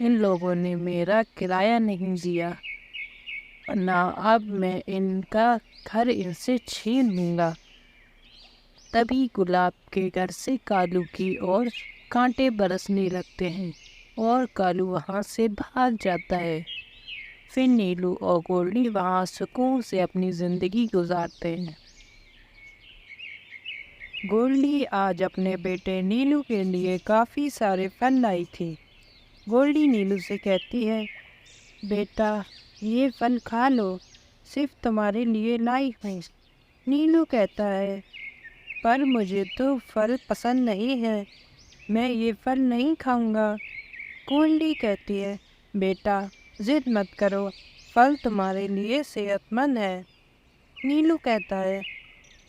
ان لوگوں نے میرا کرایہ نہیں دیا، نہ اب میں ان کا گھر ان سے چھین لوں گا۔ تبھی گلاب کے گھر سے کالو کی اور کانٹے برسنے لگتے ہیں اور کالو وہاں سے بھاگ جاتا ہے۔ پھر نیلو اور گولڈی وہاں سکون سے اپنی زندگی گزارتے ہیں۔ گولڈی آج اپنے بیٹے نیلو کے لیے کافی سارے پھل لائی تھی۔ گولڈی نیلو سے کہتی ہے، بیٹا یہ پھل کھا لو، صرف تمہارے لیے لائی ہوں۔ نیلو کہتا ہے، پر مجھے تو پھل پسند نہیں ہے، میں یہ پھل نہیں کھاؤں گا۔ گولڈی کہتی ہے، بیٹا ضد مت کرو، پھل تمہارے لیے صحت مند ہے۔ نیلو کہتا ہے،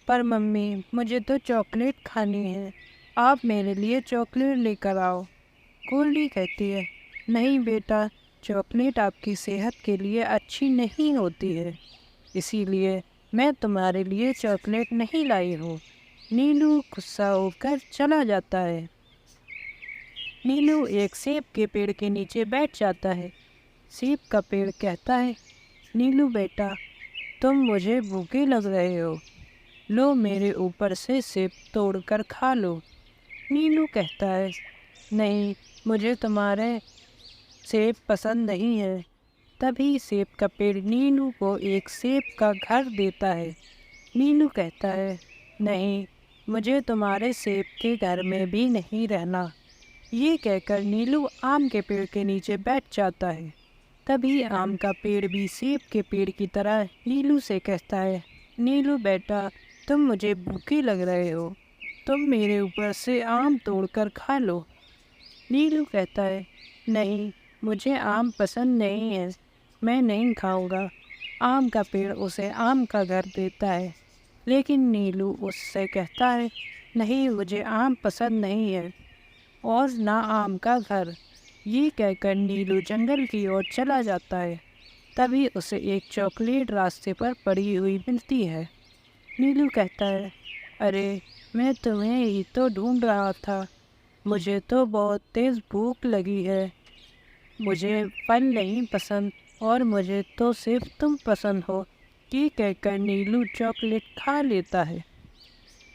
پر ممی مجھے تو چاکلیٹ کھانی ہے، آپ میرے لیے چاکلیٹ لے کر آؤ۔ گولڈی کہتی ہے، نہیں بیٹا، چاکلیٹ آپ کی صحت کے لیے اچھی نہیں ہوتی ہے، اسی لیے میں تمہارے لیے چاکلیٹ نہیں لائی ہوں۔ نیلو غصہ ہو کر چلا جاتا ہے۔ نیلو ایک سیب کے پیڑ کے نیچے بیٹھ جاتا ہے۔ سیب کا پیڑ کہتا ہے، نیلو بیٹا تم مجھے بھوکے لگ رہے ہو، لو میرے اوپر سے سیب توڑ کر کھا لو۔ نیلو کہتا ہے، نہیں مجھے تمہارے سیب پسند نہیں ہے۔ تبھی سیب کا پیڑ نیلو کو ایک سیب کا گھر دیتا ہے۔ نیلو کہتا ہے، نہیں مجھے تمہارے سیب کے گھر میں بھی نہیں رہنا۔ یہ کہہ کر نیلو آم کے پیڑ کے نیچے بیٹھ جاتا ہے۔ تبھی آم کا پیڑ بھی سیب کے پیڑ کی طرح نیلو سے کہتا ہے، نیلو بیٹا تم مجھے بھوکے لگ رہے ہو، تم میرے اوپر سے آم توڑ کر کھا لو۔ نیلو کہتا ہے، نہیں مجھے آم پسند نہیں ہے، میں نہیں کھاؤں گا۔ آم کا پیڑ اسے آم کا گھر دیتا ہے، لیکن نیلو اس سے کہتا ہے، نہیں مجھے آم پسند نہیں ہے اور نہ آم کا گھر۔ یہ کہہ کر نیلو جنگل کی اور چلا جاتا ہے۔ تبھی اسے ایک چاکلیٹ راستے پر پڑی ہوئی ملتی ہے۔ نیلو کہتا ہے، ارے میں تمہیں ہی تو ڈھونڈ رہا تھا، مجھے تو بہت تیز بھوک لگی ہے، مجھے پھل نہیں پسند اور مجھے تو صرف تم پسند ہو۔ یہ کہہ کر نیلو چاکلیٹ کھا لیتا ہے۔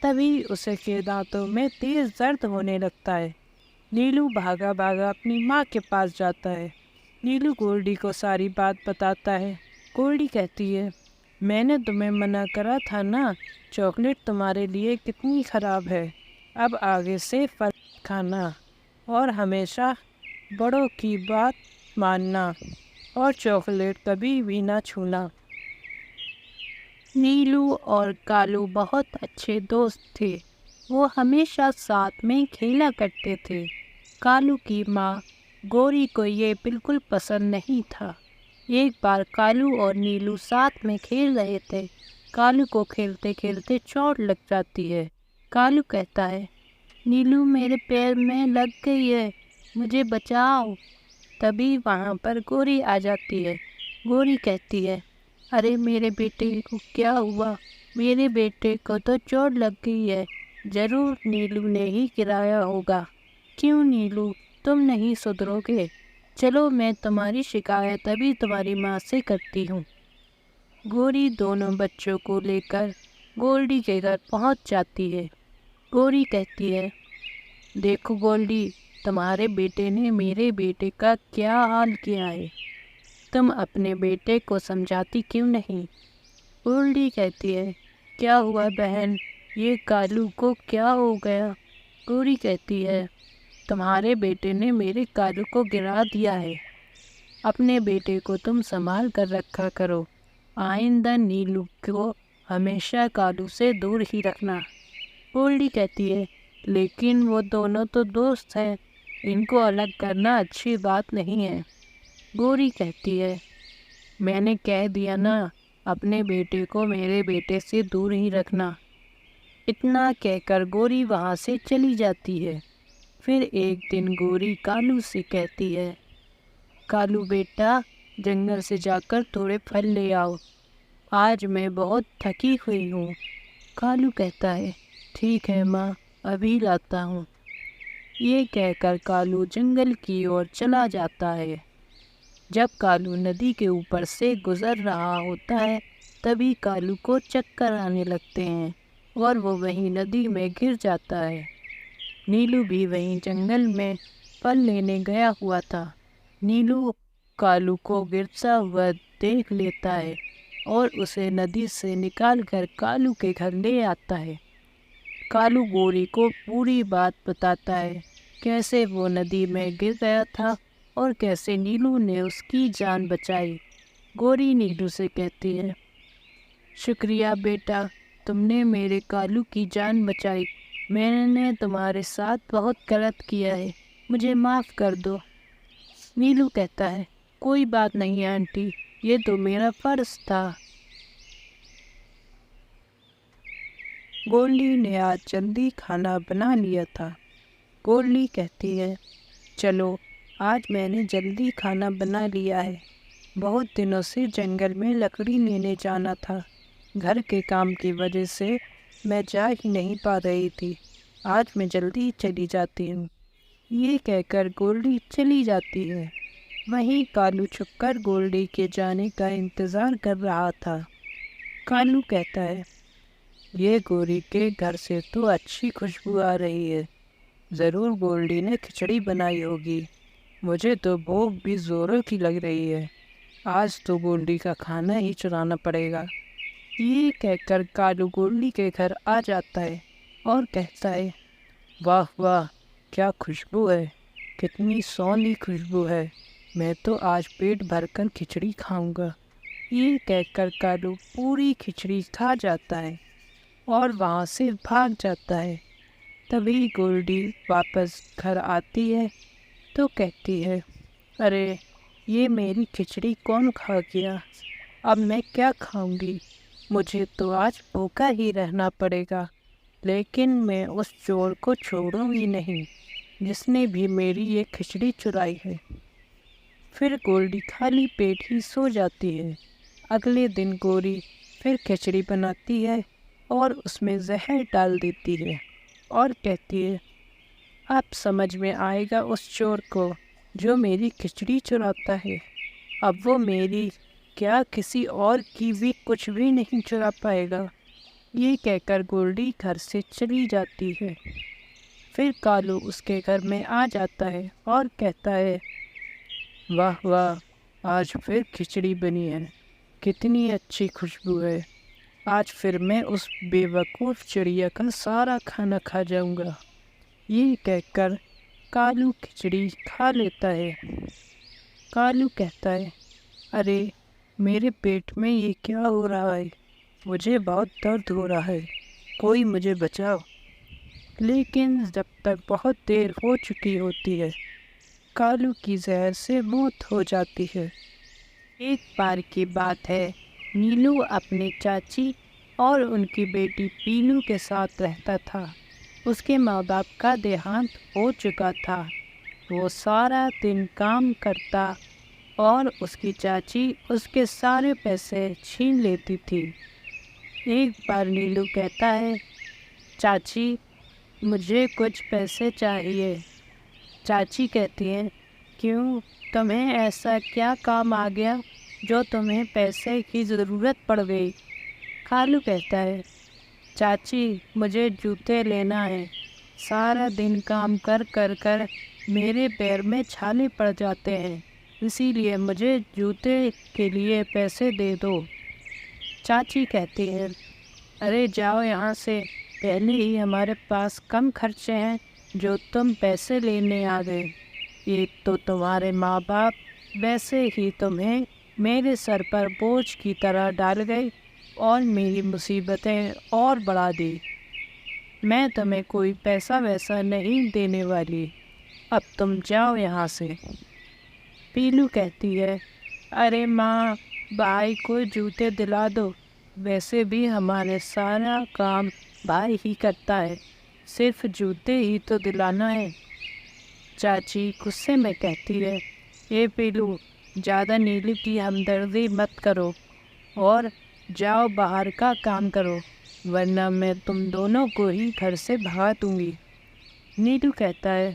تبھی اسے کے دانتوں میں تیز درد ہونے لگتا ہے۔ نیلو بھاگا بھاگا اپنی ماں کے پاس جاتا ہے۔ نیلو گولڈی کو ساری بات بتاتا ہے۔ گولڈی کہتی ہے، میں نے تمہیں منع کرا تھا نا، چاکلیٹ تمہارے لیے کتنی خراب ہے، اب آگے سے پھل کھانا اور ہمیشہ بڑوں کی بات ماننا اور چاکلیٹ کبھی بھی نہ چھونا۔ نیلو اور کالو بہت اچھے دوست تھے، وہ ہمیشہ ساتھ میں کھیلا کرتے تھے۔ کالو کی ماں گوری کو یہ بالکل پسند نہیں تھا۔ ایک بار کالو اور نیلو ساتھ میں کھیل رہے تھے۔ کالو کو کھیلتے کھیلتے چوٹ لگ جاتی ہے۔ کالو کہتا ہے، نیلو میرے پیر میں لگ گئی ہے، مجھے بچاؤ۔ تبھی وہاں پر گوری آ جاتی ہے۔ گوری کہتی ہے، ارے میرے بیٹے کو کیا ہوا؟ میرے بیٹے کو تو چوٹ لگ گئی ہے، ضرور نیلو نے ہی گرایا ہوگا۔ کیوں نیلو تم نہیں سدھرو گے؟ چلو میں تمہاری شکایت ابھی تمہاری ماں سے کرتی ہوں۔ گوری دونوں بچوں کو لے کر گولڈی کے گھر پہنچ جاتی ہے۔ گوری کہتی ہے، دیکھو گولڈی، تمہارے بیٹے نے میرے بیٹے کا کیا حال کیا ہے، تم اپنے بیٹے کو سمجھاتی کیوں نہیں؟ گولڈی کہتی ہے، کیا ہوا بہن، یہ کالو کو کیا ہو گیا؟ گوری کہتی ہے، تمہارے بیٹے نے میرے کالو کو گرا دیا ہے، اپنے بیٹے کو تم سنبھال کر رکھا کرو، آئندہ نیلو کو ہمیشہ کالو سے دور ہی رکھنا۔ گولڈی کہتی ہے، لیکن وہ دونوں تو دوست ہیں، ان کو الگ کرنا اچھی بات نہیں ہے۔ گوری کہتی ہے، میں نے کہہ دیا نا، اپنے بیٹے کو میرے بیٹے سے دور ہی رکھنا۔ اتنا کہہ کر گوری وہاں سے چلی جاتی ہے۔ پھر ایک دن گوری کالو سے کہتی ہے، کالو بیٹا جنگل سے جا کر تھوڑے پھل لے آؤ، آج میں بہت تھکی ہوئی ہوں۔ کالو کہتا ہے، ٹھیک ہے ماں، ابھی لاتا ہوں۔ یہ کہہ کر کالو جنگل کی اور چلا جاتا ہے۔ جب کالو ندی کے اوپر سے گزر رہا ہوتا ہے تبھی کالو کو چکر آنے لگتے ہیں اور وہ وہیں ندی میں گر جاتا ہے۔ نیلو بھی وہیں جنگل میں پھل لینے گیا ہوا تھا۔ نیلو کالو کو گرتا ہوا دیکھ لیتا ہے اور اسے ندی سے نکال کر کالو کے گھر لے آتا ہے۔ کالو گوری کو پوری بات بتاتا ہے، کیسے وہ ندی میں گر گیا تھا اور کیسے نیلو نے اس کی جان بچائی۔ گوری نیلو سے کہتی ہے، شکریہ بیٹا، تم نے میرے کالو کی جان بچائی۔ میں نے تمہارے ساتھ بہت غلط کیا ہے، مجھے معاف کر دو۔ نیلو کہتا ہے، کوئی بات نہیں آنٹی، یہ تو میرا فرض تھا۔ گولڈی نے آج جلدی کھانا بنا لیا تھا۔ گولڈی کہتی ہے، چلو آج میں نے جلدی کھانا بنا لیا ہے، بہت دنوں سے جنگل میں لکڑی لینے جانا تھا، گھر کے کام کی وجہ سے میں جا ہی نہیں پا رہی تھی، آج میں جلدی چلی جاتی ہوں۔ یہ کہہ کر گولڈی چلی جاتی ہے۔ وہیں کالو چھپ کر گولڈی کے جانے کا انتظار کر رہا تھا۔ کالو کہتا ہے، یہ گوری کے گھر سے تو اچھی خوشبو آ رہی ہے، ضرور گولڈی نے کھچڑی بنائی ہوگی، مجھے تو بھوک بھی زوروں کی لگ رہی ہے، آج تو گولڈی کا کھانا ہی چرانا پڑے گا۔ یہ کہہ کر کالو گولڈی کے گھر آ جاتا ہے اور کہتا ہے، واہ واہ کیا خوشبو ہے، کتنی سوندھی خوشبو ہے، میں تو آج پیٹ بھر کر کھچڑی کھاؤں گا۔ یہ کہہ کر کالو پوری کھچڑی کھا جاتا ہے اور وہاں سے بھاگ جاتا ہے۔ تبھی گولڈی واپس گھر آتی ہے تو کہتی ہے، ارے یہ میری کھچڑی کون کھا گیا، اب میں کیا کھاؤں گی، مجھے تو آج بھوکا ہی رہنا پڑے گا، لیکن میں اس چور کو چھوڑوں گی نہیں جس نے بھی میری یہ کھچڑی چرائی ہے۔ پھر گولڈی خالی پیٹ ہی سو جاتی ہے۔ اگلے دن گوری پھر کھچڑی بناتی ہے اور اس میں زہر ڈال دیتی ہے اور کہتی ہے، اب سمجھ میں آئے گا اس چور کو جو میری کھچڑی چراتا ہے، اب وہ میری کیا کسی اور کی بھی کچھ بھی نہیں چرا پائے گا۔ یہ کہہ کر گولڈی گھر سے چلی جاتی ہے۔ پھر کالو اس کے گھر میں آ جاتا ہے اور کہتا ہے، واہ واہ آج پھر کھچڑی بنی ہے، کتنی اچھی خوشبو ہے، آج پھر میں اس بے وقوف چڑیا کا سارا کھانا کھا جاؤں گا۔ یہ کہہ کر کالو کھچڑی کھا لیتا ہے۔ کالو کہتا ہے، ارے میرے پیٹ میں یہ کیا ہو رہا ہے، مجھے بہت درد ہو رہا ہے، کوئی مجھے بچاؤ۔ لیکن جب تک بہت دیر ہو چکی ہوتی ہے، کالو کی زہر سے موت ہو جاتی ہے۔ ایک بار کی بات ہے، نیلو اپنے چاچی اور ان کی بیٹی پیلو کے ساتھ رہتا تھا۔ اس کے ماں باپ کا دیہانت ہو چکا تھا، وہ سارا دن کام کرتا اور اس کی چاچی اس کے سارے پیسے چھین لیتی تھی۔ ایک بار نیلو کہتا ہے، چاچی مجھے کچھ پیسے چاہیے۔ چاچی کہتی ہیں، کیوں، تمہیں ایسا کیا کام آ گیا جو تمہیں پیسے کی ضرورت پڑ گئی؟ کالو کہتا ہے، چاچی مجھے جوتے لینا ہے، سارا دن کام کر کر میرے پیر میں چھالے پڑ جاتے ہیں، اسی لیے مجھے جوتے کے لیے پیسے دے دو۔ چاچی کہتی ہے، ارے جاؤ یہاں سے، پہلے ہی ہمارے پاس کم خرچے ہیں جو تم پیسے لینے آ گئے، ایک تو تمہارے ماں باپ ویسے ہی تمہیں میرے سر پر بوجھ کی طرح ڈال گئے اور میری مصیبتیں اور بڑھا دی، میں تمہیں کوئی پیسہ ویسا نہیں دینے والی، اب تم جاؤ یہاں سے۔ پیلو کہتی ہے، ارے ماں، بھائی کو جوتے دلا دو، ویسے بھی ہمارے سارا کام بھائی ہی کرتا ہے، صرف جوتے ہی تو دلانا ہے۔ چاچی غصے میں کہتی ہے، اے پیلو، زیادہ نیلو کی ہمدردی مت کرو اور جاؤ باہر کا کام کرو، ورنہ میں تم دونوں کو ہی گھر سے بھگا دوں گی۔ نیلو کہتا ہے،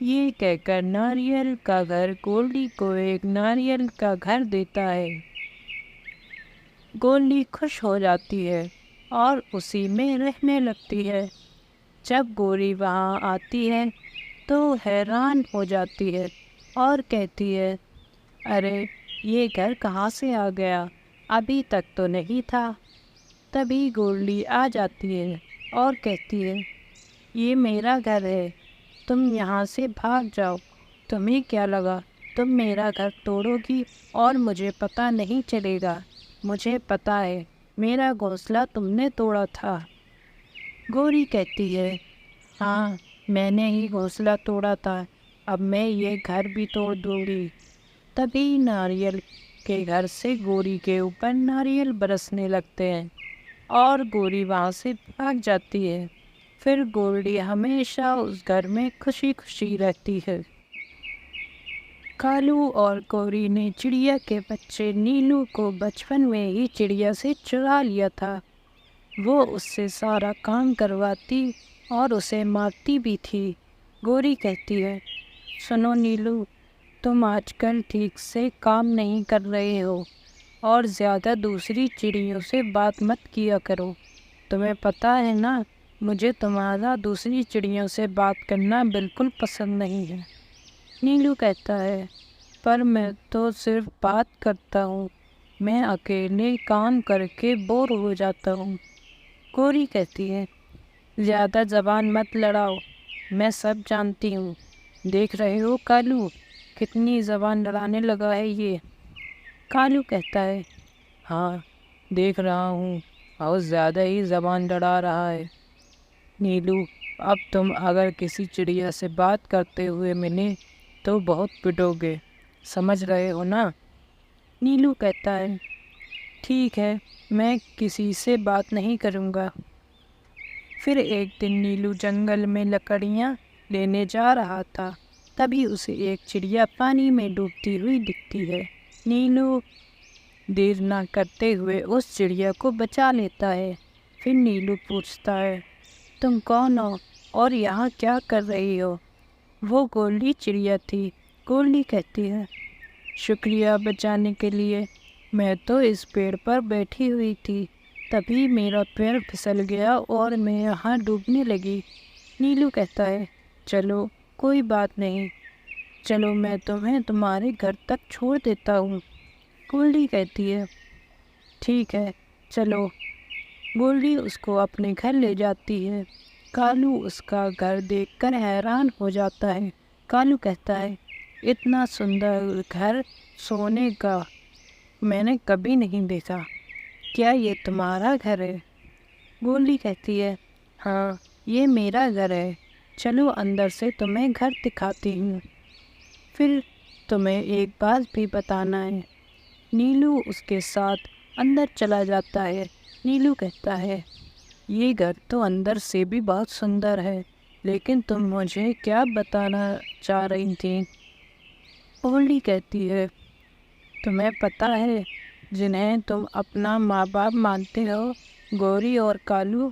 یہ کہہ کر ناریل کا گھر گولڈی کو ایک ناریل کا گھر دیتا ہے۔ گولڈی خوش ہو جاتی ہے اور اسی میں رہنے لگتی ہے۔ جب گوری وہاں آتی ہے تو حیران ہو جاتی ہے اور کہتی ہے، ارے یہ گھر کہاں سے آ گیا؟ ابھی تک تو نہیں تھا۔ تبھی گولڈی آ جاتی ہے اور کہتی ہے، یہ میرا گھر ہے، تم یہاں سے بھاگ جاؤ۔ تمہیں کیا لگا تم میرا گھر توڑو گی اور مجھے پتہ نہیں چلے گا؟ مجھے پتہ ہے، میرا گھونسلہ تم نے توڑا تھا۔ گوری کہتی ہے، ہاں میں نے ہی گھونسلہ توڑا تھا، اب میں یہ گھر بھی توڑ دوں گی۔ تبھی ناریل کے گھر سے گوری کے اوپر ناریل برسنے لگتے ہیں اور گوری وہاں سے بھاگ جاتی ہے۔ پھر گولڈی ہمیشہ اس گھر میں خوشی خوشی رہتی ہے۔ کالو اور گوری نے چڑیا کے بچے نیلو کو بچپن میں ہی چڑیا سے چرا لیا تھا۔ وہ اس سے سارا کام کرواتی اور اسے مارتی بھی تھی۔ گوری کہتی ہے، سنو نیلو، تم آج کل ٹھیک سے کام نہیں کر رہے ہو اور زیادہ دوسری چڑیوں سے بات مت کیا کرو۔ تمہیں پتہ ہے نا، مجھے تمہارا دوسری چڑیوں سے بات کرنا بالکل پسند نہیں ہے۔ نیلو کہتا ہے، پر میں تو صرف بات کرتا ہوں، میں اکیلے کام کر کے بور ہو جاتا ہوں۔ گوری کہتی ہے، زیادہ زبان مت لڑاؤ، میں سب جانتی ہوں۔ دیکھ رہے ہو کالو، کتنی زبان لڑانے لگا ہے یہ۔ کالو کہتا ہے، ہاں دیکھ رہا ہوں، بہت زیادہ ہی زبان لڑا رہا ہے۔ نیلو، اب تم اگر کسی چڑیا سے بات کرتے ہوئے ملے تو بہت پٹو گے، سمجھ رہے ہو نا؟ نیلو کہتا ہے، ٹھیک ہے، میں کسی سے بات نہیں کروں گا۔ پھر ایک دن نیلو جنگل میں لکڑیاں لینے جا رہا تھا، تبھی اسے ایک چڑیا پانی میں ڈوبتی ہوئی دکھتی ہے۔ نیلو دیر نہ کرتے ہوئے اس چڑیا کو بچا لیتا ہے۔ پھر نیلو پوچھتا ہے، تم کون ہو اور یہاں کیا کر رہی ہو؟ وہ گولڈی چڑیا تھی۔ گولڈی کہتی ہے، شکریہ بچانے کے لیے، میں تو اس پیڑ پر بیٹھی ہوئی تھی، تبھی میرا پیر پھسل گیا اور میں یہاں ڈوبنے لگی۔ نیلو کہتا ہے، چلو کوئی بات نہیں، چلو میں تمہیں تمہارے گھر تک چھوڑ دیتا ہوں۔ گولڈی کہتی ہے، ٹھیک ہے چلو۔ گولڈی اس کو اپنے گھر لے جاتی ہے۔ کالو اس کا گھر دیکھ کر حیران ہو جاتا ہے۔ کالو کہتا ہے، اتنا سندر گھر سونے کا میں نے کبھی نہیں دیکھا، کیا یہ تمہارا گھر ہے؟ گولڈی کہتی ہے، ہاں یہ میرا گھر ہے، چلو اندر سے تمہیں گھر دکھاتی ہوں۔ پھر تمہیں ایک بات بھی بتانا ہے۔ نیلو اس کے ساتھ اندر چلا جاتا ہے۔ نیلو کہتا ہے، یہ گھر تو اندر سے بھی بہت سندر ہے، لیکن تم مجھے کیا بتانا چاہ رہی تھی؟ گولڈی کہتی ہے، تمہیں پتہ ہے جنہیں تم اپنا ماں باپ مانتے ہو، گوری اور کالو،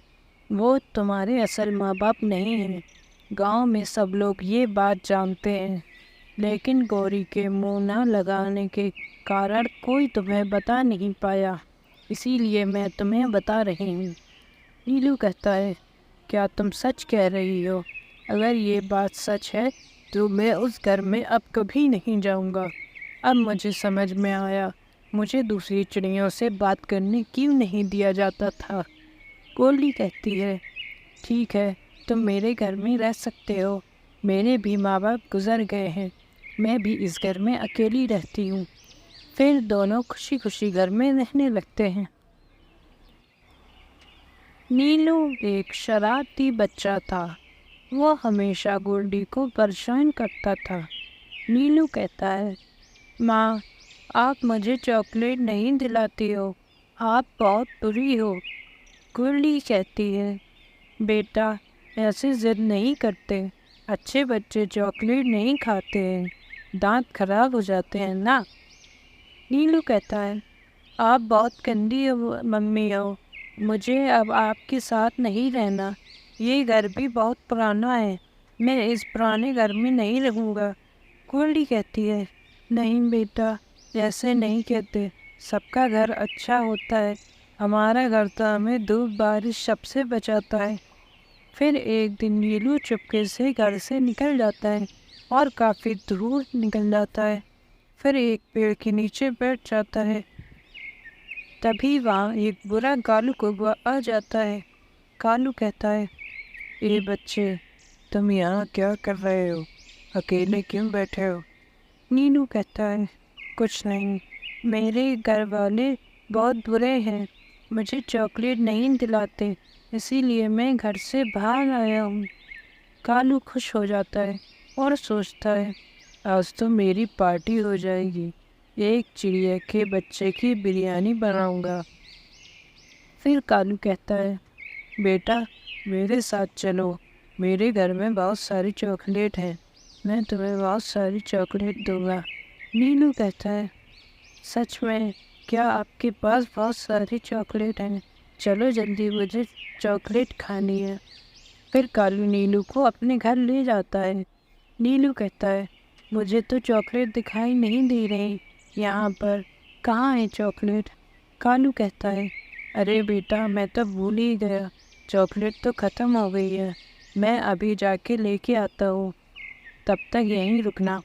وہ تمہارے اصل ماں باپ نہیں ہیں۔ گاؤں میں سب لوگ یہ بات جانتے ہیں، لیکن گوری کے منہ نہ لگانے کے کارن کوئی تمہیں بتا نہیں پایا، اسی لیے میں تمہیں بتا رہی ہوں۔ نیلو کہتا ہے، کیا تم سچ کہہ رہی ہو؟ اگر یہ بات سچ ہے تو میں اس گھر میں اب کبھی نہیں جاؤں گا۔ اب مجھے سمجھ میں آیا، مجھے دوسری چڑیوں سے بات کرنے کیوں نہیں دیا جاتا تھا۔ گولڈی کہتی ہے، ٹھیک ہے، تم میرے گھر میں رہ سکتے ہو، میرے بھی ماں باپ گزر گئے ہیں، میں بھی اس گھر میں اکیلی رہتی ہوں۔ پھر دونوں خوشی خوشی گھر میں رہنے لگتے ہیں۔ نیلو ایک شرارتی بچہ تھا، وہ ہمیشہ گولڈی کو پریشان کرتا تھا۔ نیلو کہتا ہے، ماں آپ مجھے چاکلیٹ نہیں دلاتی ہو، آپ بہت بری ہو۔ گولڈی کہتی ہے، بیٹا ایسے ضد نہیں کرتے، اچھے بچے چاکلیٹ نہیں کھاتے ہیں، دانت خراب ہو جاتے ہیں نا۔ نیلو کہتا ہے، آپ بہت گندی ممی ہو، مجھے اب آپ کے ساتھ نہیں رہنا، یہ گھر بھی بہت پرانا ہے، میں اس پرانے گھر میں نہیں رہوں گا۔ گولڈی کہتی ہے، نہیں بیٹا، ایسے نہیں کہتے، سب کا گھر اچھا ہوتا ہے، ہمارا گھر تو ہمیں دھوپ بارش سب سے بچاتا ہے۔ پھر ایک دن نیلو چپکے سے گھر سے نکل جاتا ہے اور کافی دور نکل جاتا ہے۔ پھر ایک پیڑ کے نیچے بیٹھ جاتا ہے۔ تبھی وہاں ایک برا کالو کوا آ جاتا ہے۔ کالو کہتا ہے، اے بچے، تم یہاں کیا کر رہے ہو؟ اکیلے کیوں بیٹھے ہو؟ نیلو کہتا ہے، کچھ نہیں، میرے گھر والے بہت برے ہیں، مجھے چاکلیٹ نہیں دلاتے، اسی لیے میں گھر سے باہر آیا ہوں۔ کالو خوش ہو جاتا ہے اور سوچتا ہے، آج تو میری پارٹی ہو جائے گی، ایک چڑیا کے بچے کی بریانی بناؤں گا۔ پھر کالو کہتا ہے، بیٹا میرے ساتھ چلو، میرے گھر میں بہت ساری چاکلیٹ ہیں، میں تمہیں بہت ساری چاکلیٹ دوں گا۔ نیلو کہتا ہے، سچ میں کیا آپ کے پاس بہت ساری چاکلیٹ ہیں؟ چلو جلدی، مجھے چاکلیٹ کھانی ہے۔ پھر کالو نیلو کو اپنے گھر لے جاتا ہے۔ نیلو کہتا ہے، مجھے تو چاکلیٹ دکھائی نہیں دے رہی یہاں پر، کہاں ہے چاکلیٹ؟ کالو کہتا ہے، ارے بیٹا، میں تو بھول ہی گیا، چاکلیٹ تو ختم ہو گئی ہے، میں ابھی جا کے لے کے آتا ہوں، تب تک یہیں رکنا۔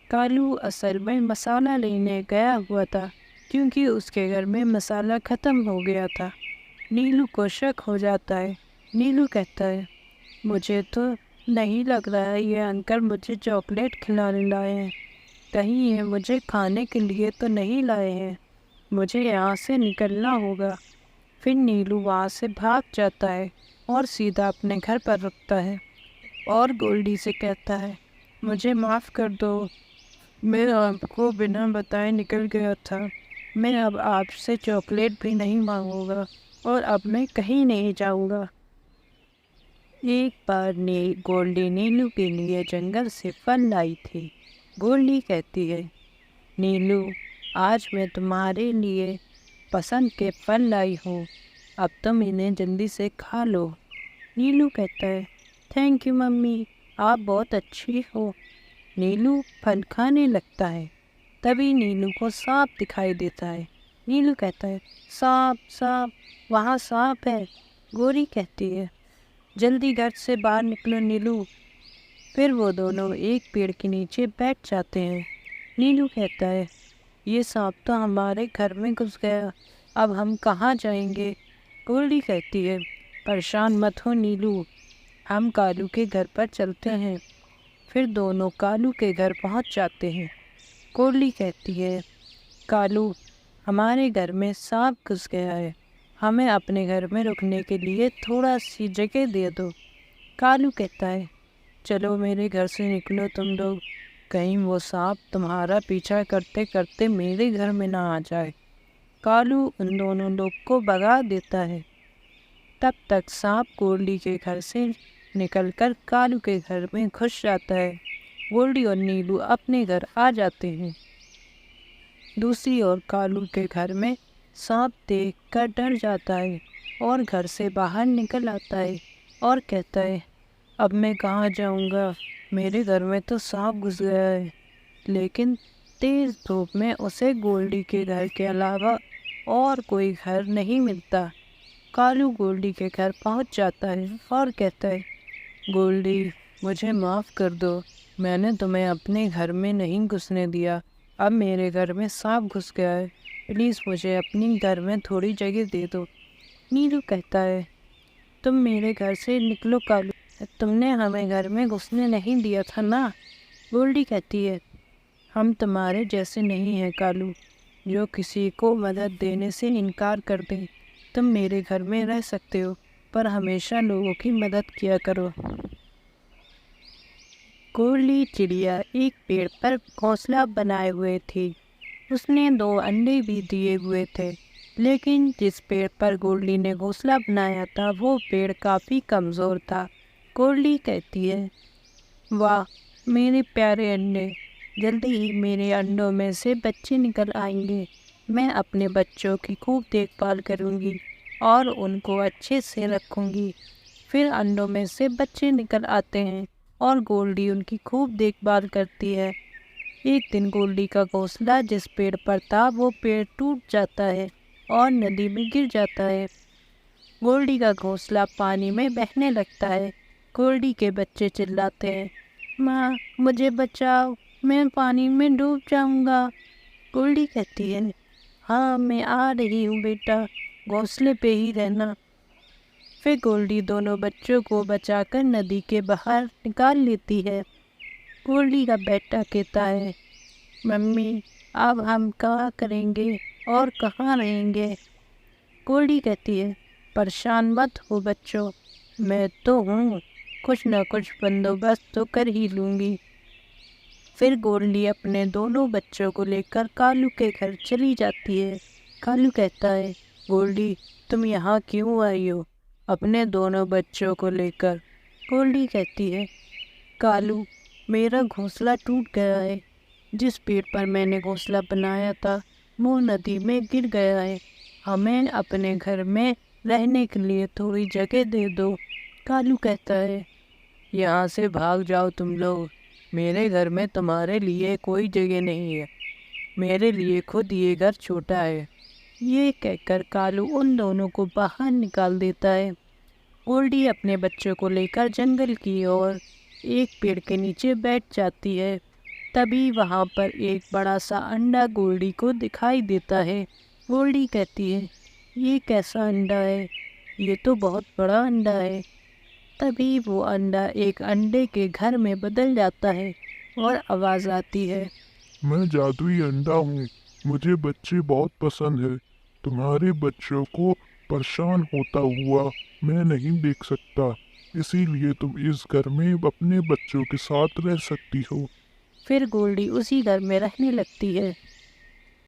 کالو اصل میں مسالہ لینے گیا ہوا تھا، کیونکہ اس کے گھر میں مسالہ ختم ہو گیا تھا۔ نیلو کو شک ہو جاتا ہے۔ نیلو کہتا ہے، مجھے تو نہیں لگ رہا ہے یہ انکل مجھے چاکلیٹ کھلانے لائے ہیں، کہیں یہ مجھے کھانے کے لیے تو نہیں لائے ہیں، مجھے یہاں سے نکلنا ہوگا۔ پھر نیلو وہاں سے بھاگ جاتا ہے اور سیدھا اپنے گھر پر رکتا ہے اور گولڈی سے کہتا ہے، مجھے معاف کر دو، میں آپ کو بنا بتائے نکل گیا تھا، میں اب آپ سے چاکلیٹ بھی نہیں مانگوں گا اور اب میں کہیں نہیں جاؤں گا۔ ایک بار گولڈی نیلو کے لیے جنگل سے پھل لائی تھی۔ گولڈی کہتی ہے، نیلو، آج میں تمہارے لیے پسند کے پھل لائی ہوں، اب تم انہیں جلدی سے کھا لو۔ نیلو کہتا ہے، تھینک یو ممی، آپ بہت اچھی ہو۔ نیلو پھل کھانے لگتا ہے۔ تبھی نیلو کو سانپ دکھائی دیتا ہے۔ نیلو کہتا ہے، سانپ سانپ، وہاں سانپ ہے۔ گوری کہتی ہے، جلدی گھر سے باہر نکلو نیلو۔ پھر وہ دونوں ایک پیڑ کے نیچے بیٹھ جاتے ہیں۔ نیلو کہتا ہے، یہ سانپ تو ہمارے گھر میں گھس گیا، اب ہم کہاں جائیں گے؟ گولڈی کہتی ہے، پریشان مت ہو نیلو، ہم کالو کے گھر پر چلتے ہیں۔ پھر دونوں کالو کے گھر پہنچ جاتے ہیں۔ گولڈی کہتی ہے، کالو، ہمارے گھر میں سانپ گھس گیا ہے، ہمیں اپنے گھر میں رکنے کے لیے تھوڑا سی جگہ دے دو۔ کالو کہتا ہے، چلو میرے گھر سے نکلو تم لوگ، کہیں وہ سانپ تمہارا پیچھا کرتے کرتے میرے گھر میں نہ آ جائے۔ کالو ان دونوں لوگ کو بھگا دیتا ہے۔ تب تک سانپ گولڈی کے گھر سے نکل کر کالو کے گھر میں گھس جاتا ہے۔ گولڈی اور نیلو اپنے گھر آ جاتے ہیں۔ دوسری اور کالو کے گھر میں سانپ دیکھ کر ڈر جاتا ہے اور گھر سے باہر نکل آتا ہے اور کہتا ہے، اب میں کہاں جاؤں گا، میرے گھر میں تو سانپ گھس گیا ہے۔ لیکن تیز دھوپ میں اسے گولڈی کے گھر کے علاوہ اور کوئی گھر نہیں ملتا۔ کالو گولڈی کے گھر پہنچ جاتا ہے اور کہتا ہے، گولڈی، مجھے معاف کر دو، میں نے تمہیں اپنے گھر میں نہیں گھسنے دیا، اب میرے گھر میں سانپ گھس گیا ہے، پلیز مجھے اپنے گھر میں تھوڑی جگہ دے دو۔ نیلو کہتا ہے، تم میرے گھر سے نکلو کالو، تم نے ہمیں گھر میں گھسنے نہیں دیا تھا نا۔ گولڈی کہتی ہے، ہم تمہارے جیسے نہیں ہیں کالو، جو کسی کو مدد دینے سے انکار کر دیں، تم میرے گھر میں رہ سکتے ہو، پر ہمیشہ لوگوں کی مدد کیا کرو۔ گولڈی چڑیا ایک پیڑ پر گھونسلہ بنائے ہوئے تھی، اس نے 2 انڈے بھی دیے ہوئے تھے، لیکن جس پیڑ پر گولڈی نے گھونسلہ بنایا تھا وہ پیڑ کافی کمزور تھا۔ گولڈی کہتی ہے، واہ میرے پیارے انڈے، جلدی ہی میرے انڈوں میں سے بچے نکل آئیں گے، میں اپنے بچوں کی خوب دیکھ بھال کروں گی اور ان کو اچھے سے رکھوں گی۔ پھر انڈوں میں سے بچے نکل آتے ہیں اور گولڈی ان کی خوب دیکھ بھال کرتی ہے۔ ایک دن گولڈی کا گھونسلہ جس پیڑ پر تھا وہ پیڑ ٹوٹ جاتا ہے اور ندی میں گر جاتا ہے۔ گولڈی کا گھونسلہ پانی میں بہنے لگتا ہے۔ گولڈی کے بچے چلاتے ہیں، ماں مجھے بچاؤ، میں پانی میں ڈوب جاؤں گا۔ گولڈی کہتی ہے، ہاں میں آ رہی ہوں بیٹا، گھونسلے پہ ہی رہنا۔ پھر گولڈی دونوں بچوں کو بچا کر ندی کے باہر نکال لیتی ہے۔ گولڈی کا بیٹا کہتا ہے، ممی اب ہم کیا کریں گے اور کہاں رہیں گے؟ گولڈی کہتی ہے، پریشان مت ہو بچوں، میں تو ہوں، کچھ نہ کچھ بندوبست تو کر ہی لوں گی۔ پھر گولڈی اپنے دونوں بچوں کو لے کر کالو کے گھر چلی جاتی ہے۔ کالو کہتا ہے، گولڈی تم یہاں کیوں آئی ہو اپنے دونوں بچوں کو لے کر؟ گولڈی کہتی ہے، کالو میرا گھونسلہ ٹوٹ گیا ہے، جس پیڑ پر میں نے گھونسلہ بنایا تھا وہ ندی میں گر گیا ہے، ہمیں اپنے گھر میں رہنے کے لیے تھوڑی جگہ دے دو۔ کالو کہتا ہے، یہاں سے بھاگ جاؤ تم لوگ، میرے گھر میں تمہارے لیے کوئی جگہ نہیں ہے، میرے لیے خود یہ گھر چھوٹا ہے۔ یہ کہہ کر کالو ان دونوں کو باہر نکال دیتا ہے۔ گولڈی اپنے بچوں کو لے کر جنگل کی اور ایک پیڑ کے نیچے بیٹھ جاتی ہے۔ تبھی وہاں پر ایک بڑا سا انڈا گولڈی کو دکھائی دیتا ہے۔ گولڈی کہتی ہے، یہ کیسا انڈا ہے؟ یہ تو بہت بڑا انڈا ہے۔ تبھی وہ انڈا ایک انڈے کے گھر میں بدل جاتا ہے اور آواز آتی ہے، میں جادوئی انڈا ہوں، مجھے بچے بہت پسند ہے، تمہارے بچوں کو پریشان ہوتا ہوا میں نہیں دیکھ سکتا، اسی لیے تم اس گھر میں اپنے بچوں کے ساتھ رہ سکتی ہو۔ پھر گولڈی اسی گھر میں رہنے لگتی ہے۔